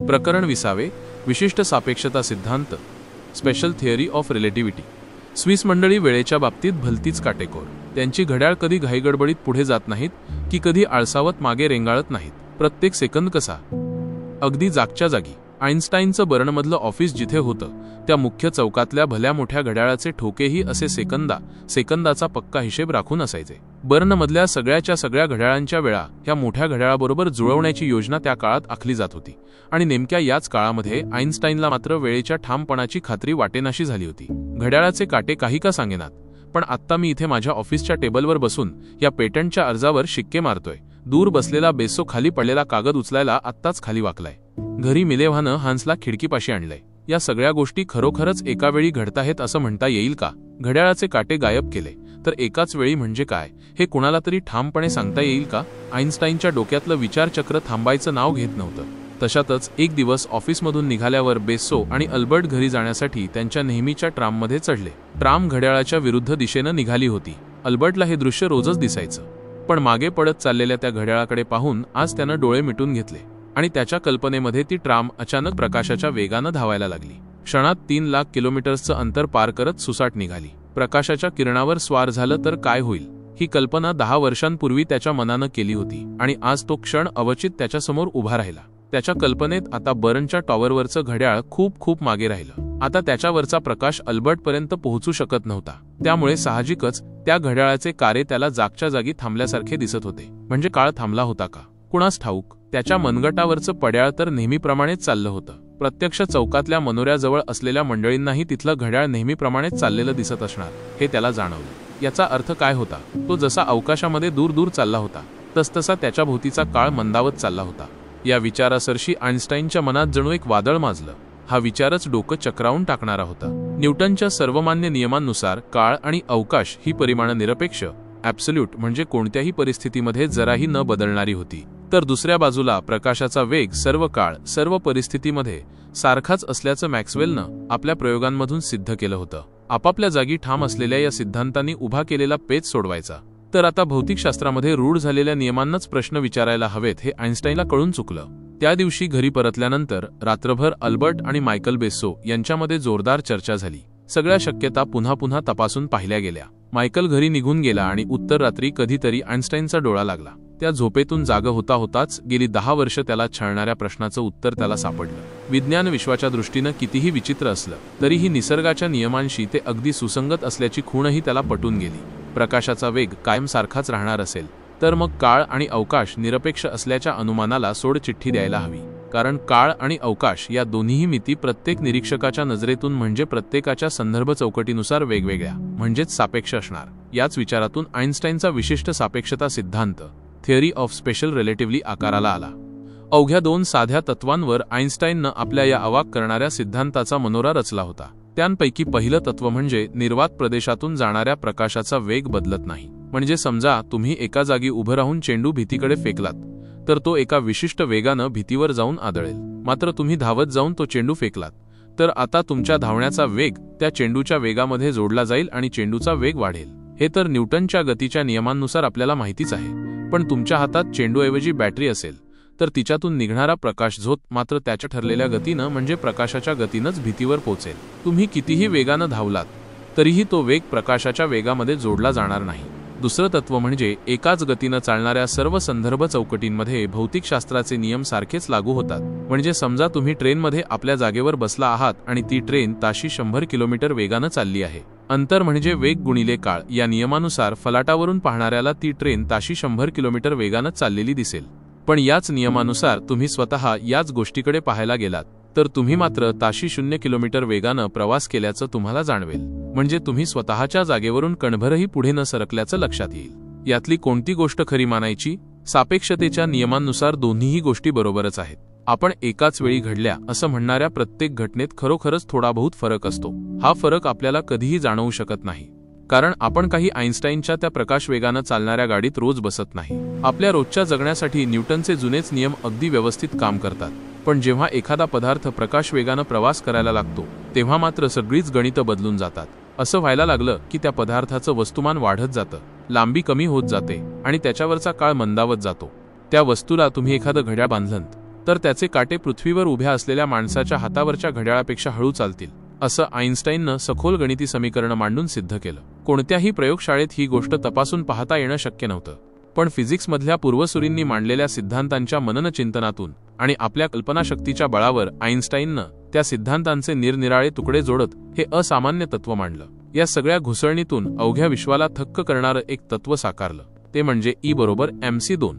प्रकरण 20 विशिष्ट सापेक्षता सिद्धांत, special theory of relativity. Swiss मंडळी वेळेच्या बाबतीत भलतीच काटेकोर। त्यांची घड्याळ कधी घाईगडबडीत पुढे जात नाहीत की कधी आळसावत मागे रेंगाळत नाहीत। प्रत्येक सेकंद कसा अगदी जागच्या जागी। आइन्स्टाईनचं बर्नमधलं ऑफिस जिथे होतं त्या मुख्य चौकातल्या भल्या मोठ्या घड्याळाचे ठोकेही असे सेकंदाचा पक्का हिशेब राखून असायचे। बर्नमधल्या सगळ्या घड्याळांच्या वेळा ह्या मोठ्या घड्याळाबरोबर जुळवण्याची योजना त्या काळात आखली जात होती आणि नेमक्या याच काळामध्ये आइन्स्टाईनला मात्र वेळेच्या ठामपणाची खात्री वाटेनाशी झाली होती। घड्याळाचे काटे काही का सांगेनात, पण आत्ता मी इथे माझ्या ऑफिसच्या टेबलवर बसून या पेटंटच्या अर्जावर शिक्के मारतोय। दूर बसलेला बेसो खाली पडलेला कागद उचलायला आत्ताच खाली वाकलाय। घरी मिलेव्हानं हान्सला खिडकीपाशी आणलंय। या सगळ्या गोष्टी खरोखरच एका वेळी घडताहेत असं म्हणता येईल का? घड्याळाचे काटे गायब केले तर एकाच वेळी म्हणजे काय हे कुणाला तरी ठामपणे सांगता येईल का? आइन्स्टाईनच्या डोक्यातलं विचारचक्र थांबायचं नाव घेत नव्हतं। तशातच एक दिवस ऑफिसमधून निघाल्यावर बेसो आणि अल्बर्ट घरी जाण्यासाठी त्यांच्या नेहमीच्या ट्राममध्ये चढले। ट्राम घड्याळाच्या विरुद्ध दिशेनं निघाली होती। अल्बर्टला हे दृश्य रोजच दिसायचं, पण मागे पडत चाललेल्या त्या घड्याळाकडे पाहून आज त्यानं डोळे मिटून घेतले आणि त्याच्या कल्पनेमध्ये ती ट्राम अचानक प्रकाशाच्या वेगानं धावायला लागली। क्षणात 3 लाख किलोमीटर्सचं अंतर पार करत सुसाट निघाली। प्रकाशाच्या किरणावर स्वार झालं तर काय होईल ही कल्पना 10 वर्षांपूर्वी त्याच्या मनानं केली होती आणि आज तो क्षण अवचित त्याच्यासमोर उभा राहिला। त्याच्या कल्पनेत आता बर्नच्या टॉवरवरचं घड्याळ खूप मागे राहिलं। आता त्याच्यावरचा प्रकाश अल्बर्टपर्यंत पोहोचू शकत नव्हता, त्यामुळे साहजिकच त्या घड्याळाचे कारे त्याला जागच्या जागी थांबल्यासारखे दिसत होते। म्हणजे काळ थांबला होता का? कुणास ठाऊक। त्याच्या मनगटावरचं पड्याळ तर नेहमीप्रमाणेच चाललं होतं। प्रत्यक्ष चौकातल्या मनोऱ्याजवळ असलेल्या मंडळींनाही तिथलं घड्याळ नेहमीप्रमाणेच चाललेलं दिसत असणार हे त्याला जाणवलं। याचा अर्थ काय होता? तो जसा अवकाशामध्ये दूर चालला होता तसतसा त्याच्या भोवतीचा काळ मंदावत चालला होता। या विचारासरशी आइन्स्टाईनच्या मनात जणू एक वादळ माजलं। हा विचारच डोकं चक्रावून टाकणारा होता। न्यूटनच्या सर्वमान्य नियमांनुसार काळ आणि अवकाश ही परिमाणं निरपेक्ष ॲब्सोल्यूट म्हणजे कोणत्याही परिस्थितीमध्ये जराही न बदलणारी होती, तर दुसऱ्या बाजूला प्रकाशाचा वेग सर्व काळ सर्व परिस्थितीमध्ये सारखाच असल्याचं मॅक्सवेलनं आपल्या प्रयोगांमधून सिद्ध केलं होतं। आपापल्या जागी ठाम असलेल्या या सिद्धांतांनी उभा केलेला पेच सोडवायचा तर आता भौतिकशास्त्रामध्ये रूढ झालेल्या नियमांनाच प्रश्न विचारायला हवेत हे आइन्स्टाईनला कळून चुकलं। त्या दिवशी घरी परतल्यानंतर रात्रभर अल्बर्ट आणि मायकल बेसो यांच्यामध्ये जोरदार चर्चा झाली। सगळ्या शक्यता पुन्हा तपासून पाहिल्या गेल्या। मायकल घरी निघून गेला आणि उत्तर रात्री कधीतरी आइन्स्टाईनचा डोळा लागला। त्या झोपेतून जाग होताच गेली 10 वर्ष त्याला छळणाऱ्या प्रश्नाचं उत्तर त्याला सापडलं। विज्ञान विश्वाच्या दृष्टीनं कितीही विचित्र असलं तरीही निसर्गाच्या नियमांशी ते अगदी सुसंगत असल्याची खूणही त्याला पटून गेली। प्रकाशाचा वेग कायम सारखाच राहणार असेल तर मग काळ आणि अवकाश निरपेक्ष असल्याच्या अनुमानाला सोडचिठ्ठी द्यायला हवी, कारण काळ आणि अवकाश या दोन्हीही मिती प्रत्येक निरीक्षकाच्या नजरेतून म्हणजे प्रत्येकाच्या संदर्भ चौकटीनुसार वेगवेगळ्या म्हणजेच सापेक्ष असणार। याच विचारातून आइन्स्टाईनचा विशिष्ट सापेक्षता सिद्धांत, थिअरी ऑफ स्पेशल रिलेटिव्हिटी आकाराला आला। अवघ्या 2 साध्या तत्वांवर आइन्स्टाईननं आपल्या या अवाक करणाऱ्या सिद्धांताचा मनोरा रचला होता। त्यांपैकी पहिलं तत्व म्हणजे निर्वात प्रदेशातून जाणाऱ्या प्रकाशाचा वेग बदलत नाही। म्हणजे समजा तुम्ही एका जागी उभं राहून चेंडू भीतीकडे फेकलात तर तो एका विशिष्ट वेगानं भीतीवर जाऊन आदळेल। मात्र तुम्ही धावत जाऊन तो चेंडू फेकलात तर आता तुमच्या धावण्याचा वेग त्या चेंडूच्या वेगामध्ये जोडला जाईल आणि चेंडूचा वेग वाढेल। हे तर न्यूटनच्या गतीच्या नियमांनुसार आपल्याला माहितीच आहे, पण तुमच्या हातात चेंडूऐवजी बॅटरी असेल तर तिच्यातून निघणारा प्रकाश झोत मात्र त्याच्या ठरलेल्या गतीनं म्हणजे प्रकाशाच्या गतीनंच भीतीवर पोहोचेल। तुम्ही कितीही वेगानं धावलात तरीही तो वेग प्रकाशाच्या वेगामध्ये जोडला जाणार नाही। दुसरं तत्व म्हणजे एकाच गतीनं चालणाऱ्या सर्व संदर्भ चौकटींमध्ये भौतिकशास्त्राचे नियम सारखेच लागू होतात। म्हणजे समजा तुम्ही ट्रेनमध्ये आपल्या जागेवर बसला आहात आणि ती ट्रेन ताशी 100 किलोमीटर वेगानं चालली आहे। अंतर म्हणजे वेग गुणिले काळ या नियमानुसार फलाटावरून पाहणाऱ्याला ती ट्रेन ताशी 100 किलोमीटर वेगानं चाललेली दिसेल। पण याच नियमानुसार तुम्ही स्वतः याच गोष्टीकडे पाहायला गेलात तर तुम्ही मात्र ताशी 0 किलोमीटर वेगानं प्रवास केल्याचं तुम्हाला जाणवेल। म्हणजे तुम्ही स्वतःच्या जागेवरून कणभरही पुढे न सरकल्याचं लक्षात येईल। यातली कोणती गोष्ट खरी मानायची? सापेक्षतेच्या नियमांनुसार दोन्हीही गोष्टी बरोबरच आहेत। आपण एकाच वेळी घडल्या असं म्हणणाऱ्या प्रत्येक घटनेत खरोखरच थोडा बहुत फरक असतो। हा फरक आपल्याला कधीही जाणवू शकत नाही, कारण आपण काही आइन्स्टाईनच्या त्या प्रकाश वेगानं चालणाऱ्या गाडीत रोज बसत नाही। आपल्या रोजच्या जगण्यासाठी न्यूटनचे जुनेच नियम अगदी व्यवस्थित काम करतात, पण जेव्हा एखादा पदार्थ प्रकाश वेगानं प्रवास करायला लागतो तेव्हा मात्र सगळीच गणितं बदलून जातात। असं व्हायला लागलं की त्या पदार्थाचं वस्तुमान वाढत जातं, लांबी कमी होत जाते आणि त्याच्यावरचा काळ मंदावत जातो। त्या वस्तूला तुम्ही एखादं घड्याळ बांधलंत तर त्याचे काटे पृथ्वीवर उभ्या असलेल्या माणसाच्या हातावरच्या घड्याळापेक्षा हळू चालतील, असं आईन्स्टाईननं सखोल गणिती समीकरणं मांडून सिद्ध केलं. कोणत्याही प्रयोगशाळेत ही गोष्ट तपासून पाहता येणं शक्य नव्हतं, पण फिजिक्समधल्या पूर्वसुरींनी मांडलेल्या सिद्धांतांच्या मननचिंतनातून आणि आपल्या कल्पनाशक्तीच्या बळावर आईन्स्टाईननं त्या सिद्धांतांचे निरनिराळे तुकडे जोडत हे असामान्य तत्व मांडलं. या सगळ्या घुसळणीतून अवघ्या विश्वाला थक्क करणारं एक तत्व साकारलं, ते म्हणजे E = mc2.